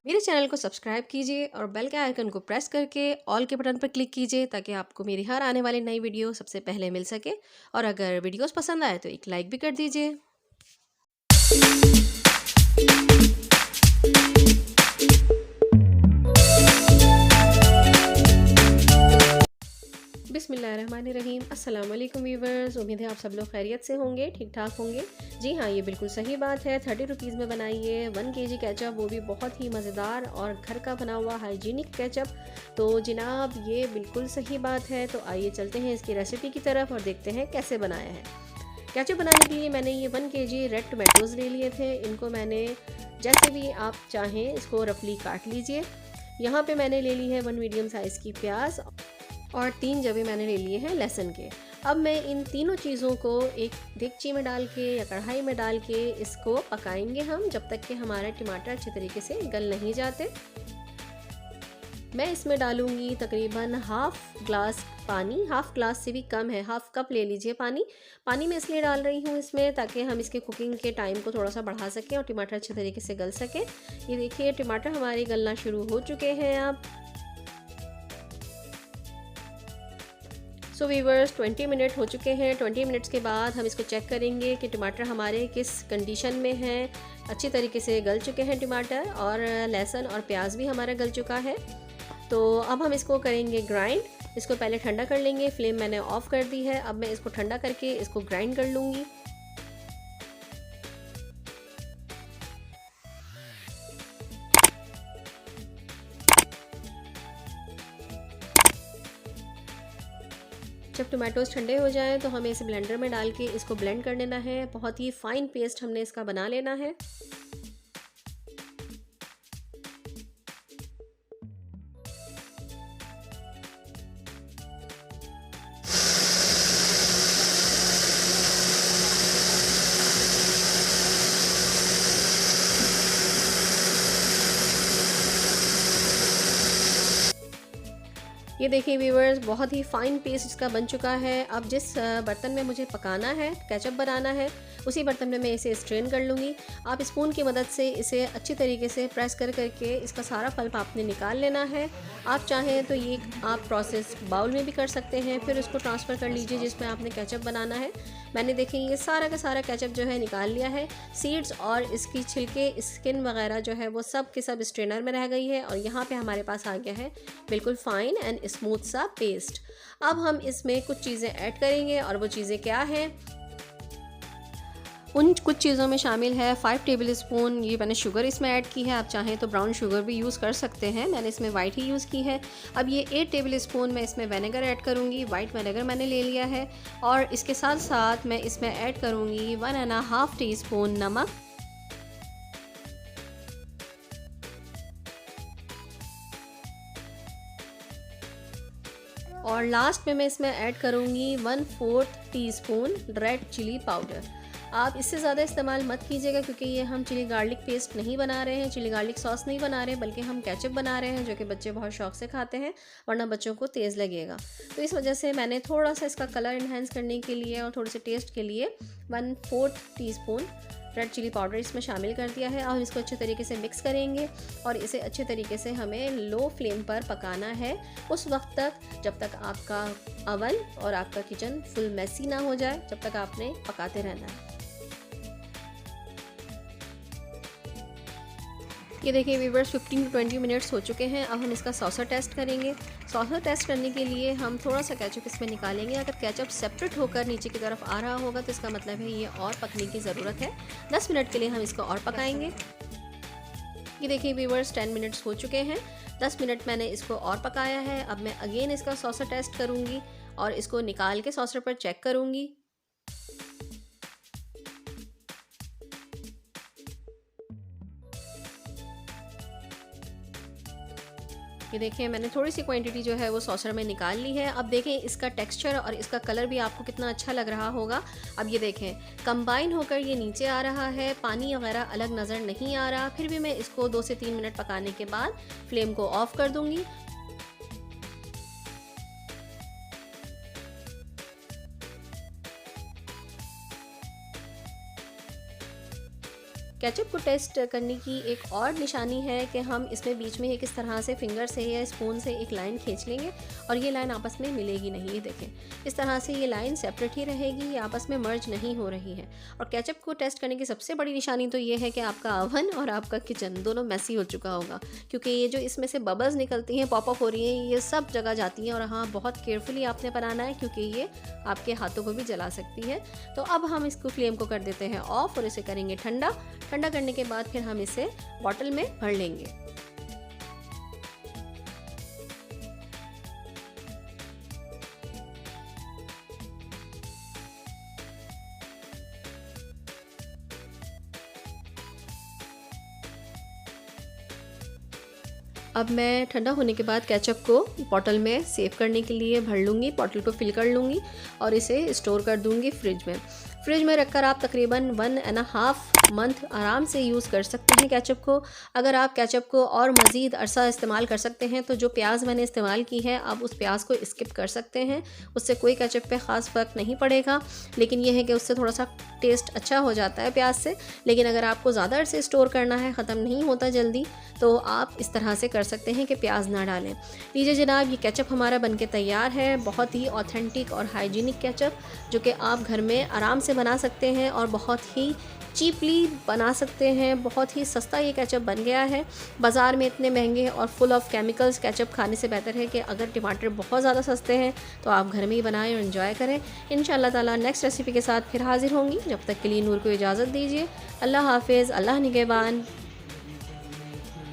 मेरे चैनल को सब्सक्राइब कीजिए और बेल के आइकन को प्रेस करके ऑल के बटन पर क्लिक कीजिए ताकि आपको मेरी हर आने वाली नई वीडियो सबसे पहले मिल सके। और अगर वीडियोस पसंद आए तो एक लाइक भी कर दीजिए। बिस्मिल्लाहिर्रहमानिर्रहीम। अस्सलाम वालेकुम व्यूवर्स, उम्मीद है आप सब लोग खैरियत से होंगे, ठीक ठाक होंगे। जी हाँ, ये बिल्कुल सही बात है। 30 रुपीज़ में बनाइए 1 kg केचप, वो भी बहुत ही मज़ेदार और घर का बना हुआ हाइजीनिक केचप। तो जनाब ये बिल्कुल सही बात है। तो आइए चलते हैं इसकी रेसिपी की तरफ और देखते हैं कैसे बनाया है। केचप बनाने के लिए मैंने ये 1 kg रेड टमाटोज़ ले लिए थे। इनको मैंने जैसे भी आप चाहें इसको रफली काट लीजिए। यहाँ पे मैंने ले ली है 1 मीडियम साइज़ की प्याज और 3 जवे मैंने ले लिए हैं लहसुन के। अब मैं इन तीनों चीज़ों को एक देगची में डाल के या कढ़ाई में डाल के इसको पकाएंगे हम, जब तक कि हमारे टमाटर अच्छे तरीके से गल नहीं जाते। मैं इसमें डालूंगी तकरीबन हाफ ग्लास पानी, हाफ ग्लास से भी कम है, हाफ कप ले लीजिए पानी। पानी मैं इसलिए डाल रही हूँ इसमें ताकि हम इसके कुकिंग के टाइम को थोड़ा सा बढ़ा सकें और टमाटर अच्छे तरीके से गल सकें। ये देखिए टमाटर हमारे गलना शुरू हो चुके हैं अब। सो वीवर्स 20 मिनट हो चुके हैं। 20 मिनट्स के बाद हम इसको चेक करेंगे कि टमाटर हमारे किस कंडीशन में हैं। अच्छी तरीके से गल चुके हैं टमाटर और लहसुन और प्याज भी हमारा गल चुका है। तो अब हम इसको करेंगे ग्राइंड। इसको पहले ठंडा कर लेंगे, फ्लेम मैंने ऑफ़ कर दी है। अब मैं इसको ठंडा करके इसको ग्राइंड कर लूँगी। जब टमाटोज़ ठंडे हो जाएं तो हमें इसे ब्लेंडर में डाल के इसको ब्लेंड कर लेना है। बहुत ही फ़ाइन पेस्ट हमने इसका बना लेना है। ये देखिए व्यूवर्स, बहुत ही फ़ाइन पेस्ट इसका बन चुका है। अब जिस बर्तन में मुझे पकाना है, केचप बनाना है, उसी बर्तन में मैं इसे स्ट्रेन कर लूँगी। आप स्पून की मदद से इसे अच्छी तरीके से प्रेस कर करके इसका सारा पल्प आपने निकाल लेना है। आप चाहें तो ये आप प्रोसेस बाउल में भी कर सकते हैं, फिर उसको ट्रांसफ़र कर लीजिए जिसमें आपने केचप बनाना है। मैंने देखें ये सारा का सारा केचप जो है निकाल लिया है। सीड्स और इसकी छिलके, स्किन वगैरह जो है वो सब के सब स्ट्रेनर में रह गई है और यहाँ पे हमारे पास आ गया है बिल्कुल फ़ाइन एंड स्मूथ सा पेस्ट। अब हम इसमें कुछ चीज़ें ऐड करेंगे और वो चीज़ें क्या हैं, उन कुछ चीज़ों में शामिल है 5 टेबल स्पून ये मैंने शुगर इसमें ऐड की है। आप चाहें तो ब्राउन शुगर भी यूज़ कर सकते हैं, मैंने इसमें वाइट ही यूज़ की है। अब ये 8 टेबल स्पून मैं इसमें विनेगर ऐड करूँगी, वाइट विनेगर मैंने ले लिया है। और इसके साथ साथ मैं इसमें ऐड करूँगी 1.5 टीस्पून नमक। और लास्ट में मैं इसमें ऐड करूँगी 1/4 टीस्पून रेड चिली पाउडर। आप इससे ज़्यादा इस्तेमाल मत कीजिएगा क्योंकि ये हम चिली गार्लिक पेस्ट नहीं बना रहे हैं, चिली गार्लिक सॉस नहीं बना रहे हैं, बल्कि हम केचप बना रहे हैं जो कि बच्चे बहुत शौक से खाते हैं, वरना बच्चों को तेज़ लगेगा। तो इस वजह से मैंने थोड़ा सा इसका कलर इन्हेंस करने के लिए और थोड़े से टेस्ट के लिए 1/4 टीस्पून रेड चिली पाउडर इसमें शामिल कर दिया है। अब इसको अच्छे तरीके से मिक्स करेंगे और इसे अच्छे तरीके से हमें लो फ्लेम पर पकाना है उस वक्त तक जब तक आपका अवन और आपका किचन फुल मैसी ना हो जाए, जब तक आपने पकाते रहना है। ये देखिए व्यूवर्स 15 to 20 मिनट्स हो चुके हैं। अब हम इसका सॉसर टेस्ट करेंगे। सॉसर टेस्ट करने के लिए हम थोड़ा सा केचप इसमें निकालेंगे। अगर केचप सेपरेट होकर नीचे की तरफ आ रहा होगा तो इसका मतलब है ये और पकने की ज़रूरत है। 10 मिनट के लिए हम इसको और पकाएंगे। ये देखिए व्यूवर्स 10 मिनट्स हो चुके हैं। 10 मिनट मैंने इसको और पकाया है। अब मैं अगेन इसका सॉसर टेस्ट करूँगी और इसको निकाल के सॉसर पर चेक करूँगी। ये देखिए मैंने थोड़ी सी क्वांटिटी जो है वो सॉसर में निकाल ली है। अब देखें इसका टेक्सचर और इसका कलर भी आपको कितना अच्छा लग रहा होगा। अब ये देखें कंबाइन होकर ये नीचे आ रहा है, पानी वगैरह अलग नज़र नहीं आ रहा। फिर भी मैं इसको 2 से 3 मिनट पकाने के बाद फ्लेम को ऑफ़ कर दूँगी। केचप को टेस्ट करने की एक और निशानी है कि हम इसमें बीच में एक इस तरह से फिंगर से या स्पून से एक लाइन खींच लेंगे और ये लाइन आपस में मिलेगी नहीं। ये देखें, इस तरह से ये लाइन सेपरेट ही रहेगी, ये आपस में मर्ज नहीं हो रही है। और केचप को टेस्ट करने की सबसे बड़ी निशानी तो ये है कि आपका ओवन और आपका किचन दोनों मैसी हो चुका होगा, क्योंकि ये जो इसमें से बबल्स निकलती हैं, पॉप अप हो रही हैं, ये सब जगह जाती हैं। और हाँ, बहुत केयरफुली आपने बनाना है क्योंकि ये आपके हाथों को भी जला सकती है। तो अब हम इसको फ्लेम को कर देते हैं ऑफ और इसे करेंगे ठंडा। ठंडा करने के बाद फिर हम इसे बॉटल में भर लेंगे। अब मैं ठंडा होने के बाद केचप को बॉटल में सेव करने के लिए भर लूँगी, बॉटल को फिल कर लूँगी और इसे स्टोर कर दूँगी फ्रिज में। फ्रिज में रखकर आप तकरीबन 1.5 मंथ आराम से यूज़ कर सकते हैं केचप को। अगर आप केचप को और मज़ीद अरसा इस्तेमाल कर सकते हैं तो जो प्याज मैंने इस्तेमाल की है आप उस प्याज को स्किप कर सकते हैं, उससे कोई केचप पे ख़ास फ़र्क नहीं पड़ेगा। लेकिन यह है कि उससे थोड़ा सा टेस्ट अच्छा हो जाता है प्याज से। लेकिन अगर आपको ज़्यादा अरसे स्टोर करना है, ख़त्म नहीं होता जल्दी, तो आप इस तरह से कर सकते हैं कि प्याज ना डालें। लीजिए जनाब, ये केचप हमारा बनके तैयार है। बहुत ही ऑथेंटिक और हाइजीनिक केचप जो कि आप घर में आराम से बना सकते हैं और बहुत ही चीपली बना सकते हैं। बहुत ही सस्ता ये केचप बन गया है। बाज़ार में इतने महंगे और फुल ऑफ केमिकल्स केचप खाने से बेहतर है कि अगर टमाटर बहुत ज़्यादा सस्ते हैं तो आप घर में ही बनाएं और एंजॉय करें। इंशाअल्लाह ताला नेक्स्ट रेसिपी के साथ फिर हाजिर होंगी। जब तक के लिए नूर को इजाज़त दीजिए। अल्लाह हाफिज़, अल्लाह निगहबान।